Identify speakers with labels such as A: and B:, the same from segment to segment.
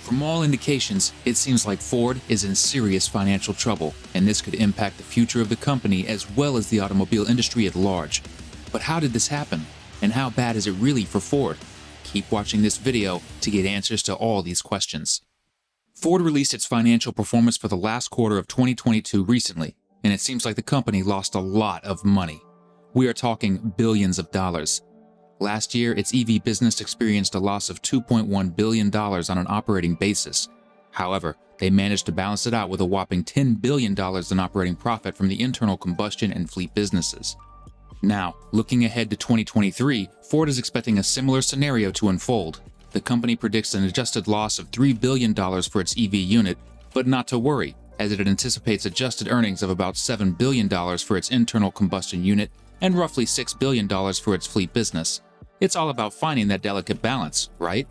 A: From all indications, it seems like Ford is in serious financial trouble, and this could impact the future of the company as well as the automobile industry at large. But how did this happen? And how bad is it really for Ford? Keep watching this video to get answers to all these questions. Ford released its financial performance for the last quarter of 2022 recently, and it seems like the company lost a lot of money. We are talking billions of dollars. Last year, its EV business experienced a loss of $2.1 billion on an operating basis. However, they managed to balance it out with a whopping $10 billion in operating profit from the internal combustion and fleet businesses. Now, looking ahead to 2023, Ford is expecting a similar scenario to unfold. The company predicts an adjusted loss of $3 billion for its EV unit, but not to worry, as it anticipates adjusted earnings of about $7 billion for its internal combustion unit and roughly $6 billion for its fleet business. It's all about finding that delicate balance, right?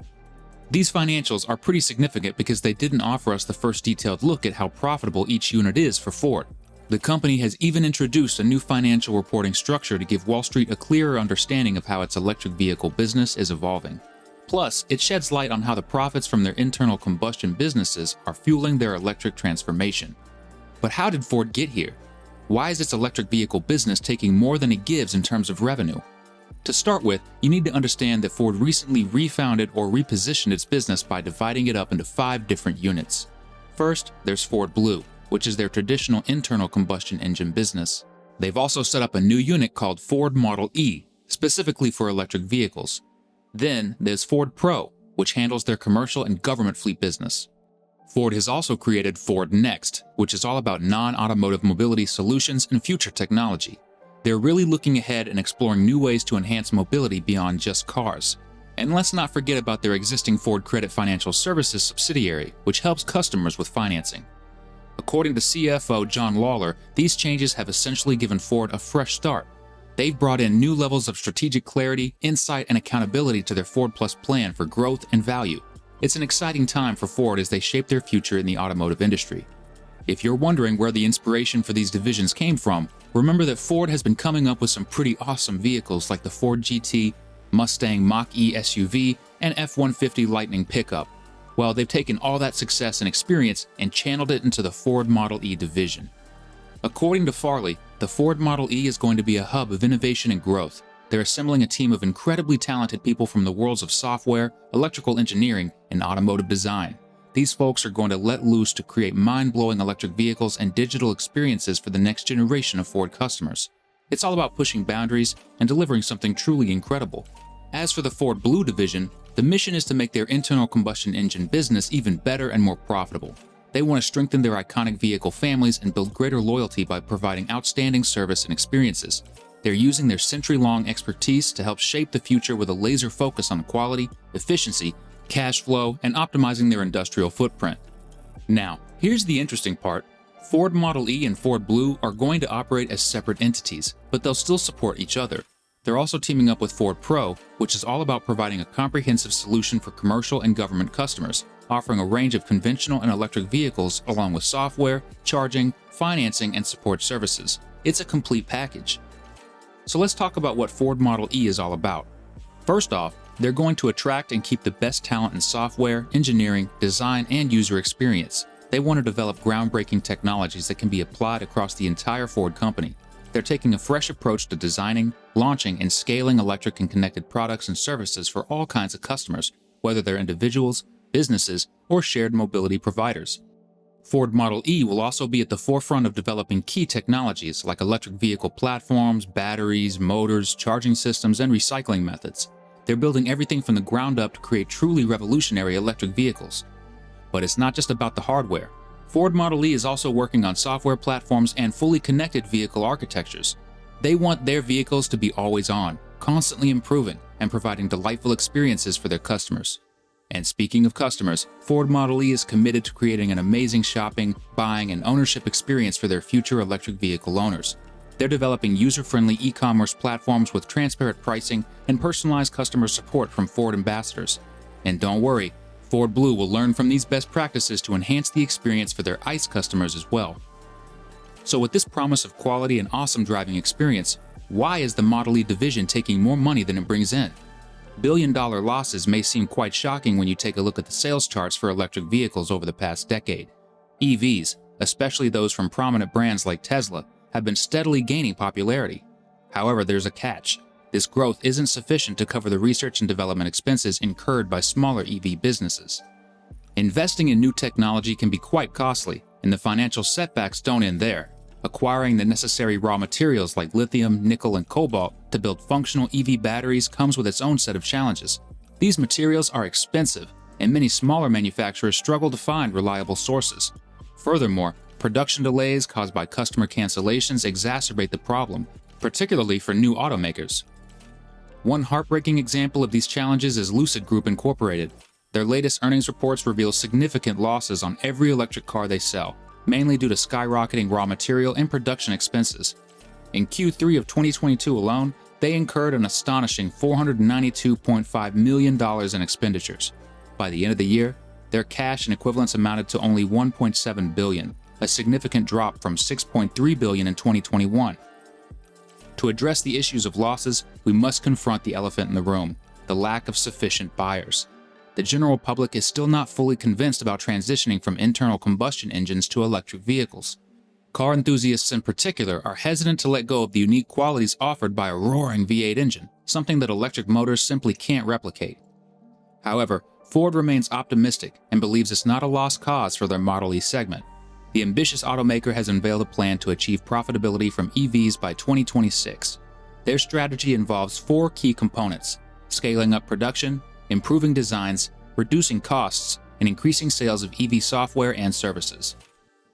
A: These financials are pretty significant because they didn't offer us the first detailed look at how profitable each unit is for Ford. The company has even introduced a new financial reporting structure to give Wall Street a clearer understanding of how its electric vehicle business is evolving. Plus, it sheds light on how the profits from their internal combustion businesses are fueling their electric transformation. But how did Ford get here? Why is its electric vehicle business taking more than it gives in terms of revenue? To start with, you need to understand that Ford recently refounded or repositioned its business by dividing it up into 5 different units. First, there's Ford Blue, which is their traditional internal combustion engine business. They've also set up a new unit called Ford Model E, specifically for electric vehicles. Then there's Ford Pro, which handles their commercial and government fleet business. Ford has also created Ford Next, which is all about non-automotive mobility solutions and future technology. They're really looking ahead and exploring new ways to enhance mobility beyond just cars. And let's not forget about their existing Ford Credit Financial Services subsidiary, which helps customers with financing. According to CFO John Lawler, these changes have essentially given Ford a fresh start. They've brought in new levels of strategic clarity, insight, and accountability to their Ford Plus plan for growth and value. It's an exciting time for Ford as they shape their future in the automotive industry. If you're wondering where the inspiration for these divisions came from, remember that Ford has been coming up with some pretty awesome vehicles like the Ford GT, Mustang Mach-E SUV, and F-150 Lightning pickup. Well, they've taken all that success and experience and channeled it into the Ford Model E division. According to Farley, the Ford Model E is going to be a hub of innovation and growth. They're assembling a team of incredibly talented people from the worlds of software, electrical engineering, and automotive design. These folks are going to let loose to create mind-blowing electric vehicles and digital experiences for the next generation of Ford customers. It's all about pushing boundaries and delivering something truly incredible. As for the Ford Blue division, the mission is to make their internal combustion engine business even better and more profitable. They want to strengthen their iconic vehicle families and build greater loyalty by providing outstanding service and experiences. They're using their century-long expertise to help shape the future with a laser focus on quality, efficiency, cash flow, and optimizing their industrial footprint. Now, here's the interesting part. Ford Model E and Ford Blue are going to operate as separate entities, but they'll still support each other. They're also teaming up with Ford Pro, which is all about providing a comprehensive solution for commercial and government customers, offering a range of conventional and electric vehicles along with software, charging, financing, and support services. It's a complete package. So let's talk about what Ford Model E is all about. First off, they're going to attract and keep the best talent in software, engineering, design, and user experience. They want to develop groundbreaking technologies that can be applied across the entire Ford company. They're taking a fresh approach to designing, launching, and scaling electric and connected products and services for all kinds of customers, whether they're individuals, businesses, or shared mobility providers. Ford Model E will also be at the forefront of developing key technologies like electric vehicle platforms, batteries, motors, charging systems, and recycling methods. They're building everything from the ground up to create truly revolutionary electric vehicles. But it's not just about the hardware. Ford Model E is also working on software platforms and fully connected vehicle architectures. They want their vehicles to be always on, constantly improving, and providing delightful experiences for their customers. And speaking of customers, Ford Model E is committed to creating an amazing shopping, buying, and ownership experience for their future electric vehicle owners. They're developing user-friendly e-commerce platforms with transparent pricing and personalized customer support from Ford ambassadors. And don't worry, Ford Blue will learn from these best practices to enhance the experience for their ICE customers as well. So with this promise of quality and awesome driving experience, why is the Model E division taking more money than it brings in? Billion-dollar losses may seem quite shocking when you take a look at the sales charts for electric vehicles over the past decade. EVs, especially those from prominent brands like Tesla, have been steadily gaining popularity. However, there's a catch. This growth isn't sufficient to cover the research and development expenses incurred by smaller EV businesses. Investing in new technology can be quite costly, and the financial setbacks don't end there. Acquiring the necessary raw materials like lithium, nickel, and cobalt to build functional EV batteries comes with its own set of challenges. These materials are expensive, and many smaller manufacturers struggle to find reliable sources. Furthermore, production delays caused by customer cancellations exacerbate the problem, particularly for new automakers. One heartbreaking example of these challenges is Lucid Group Incorporated. Their latest earnings reports reveal significant losses on every electric car they sell, mainly due to skyrocketing raw material and production expenses. In Q3 of 2022 alone, they incurred an astonishing $492.5 million in expenditures. By the end of the year, their cash and equivalents amounted to only $1.7 billion, a significant drop from $6.3 billion in 2021. To address the issues of losses, we must confront the elephant in the room: the lack of sufficient buyers. The general public is still not fully convinced about transitioning from internal combustion engines to electric vehicles. Car enthusiasts in particular are hesitant to let go of the unique qualities offered by a roaring V8 engine, something that electric motors simply can't replicate. However, Ford remains optimistic and believes it's not a lost cause for their Model E segment. The ambitious automaker has unveiled a plan to achieve profitability from EVs by 2026. Their strategy involves 4 key components: scaling up production, improving designs, reducing costs, and increasing sales of EV software and services.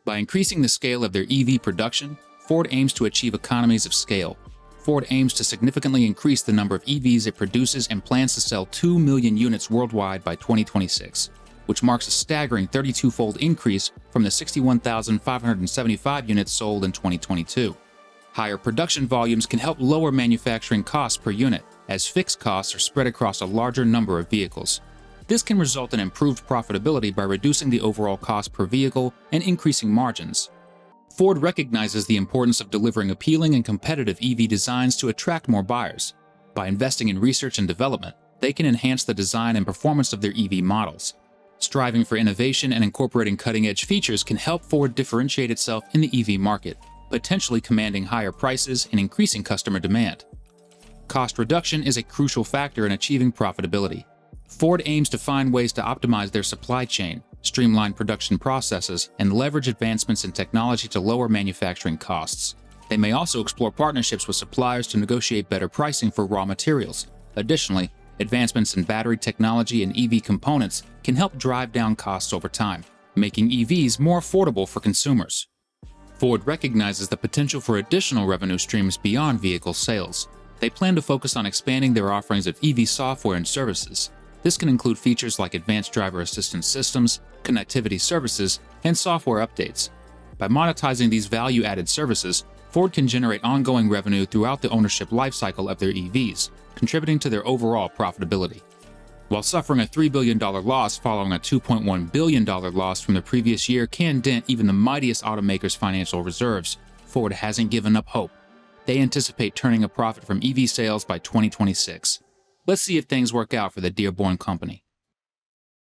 A: By increasing the scale of their EV production, Ford aims to achieve economies of scale. Ford aims to significantly increase the number of EVs it produces and plans to sell 2 million units worldwide by 2026, which marks a staggering 32-fold increase from the 61,575 units sold in 2022. Higher production volumes can help lower manufacturing costs per unit, as fixed costs are spread across a larger number of vehicles. This can result in improved profitability by reducing the overall cost per vehicle and increasing margins. Ford recognizes the importance of delivering appealing and competitive EV designs to attract more buyers. By investing in research and development, they can enhance the design and performance of their EV models. Striving for innovation and incorporating cutting-edge features can help Ford differentiate itself in the EV market, potentially commanding higher prices and increasing customer demand. Cost reduction is a crucial factor in achieving profitability. Ford aims to find ways to optimize their supply chain, streamline production processes, and leverage advancements in technology to lower manufacturing costs. They may also explore partnerships with suppliers to negotiate better pricing for raw materials. Additionally, advancements in battery technology and EV components can help drive down costs over time, making EVs more affordable for consumers. Ford recognizes the potential for additional revenue streams beyond vehicle sales. They plan to focus on expanding their offerings of EV software and services. This can include features like advanced driver assistance systems, connectivity services, and software updates. By monetizing these value-added services, Ford can generate ongoing revenue throughout the ownership lifecycle of their EVs, contributing to their overall profitability. While suffering a $3 billion loss following a $2.1 billion loss from the previous year can dent even the mightiest automaker's financial reserves, Ford hasn't given up hope. They anticipate turning a profit from EV sales by 2026. Let's see if things work out for the Dearborn Company.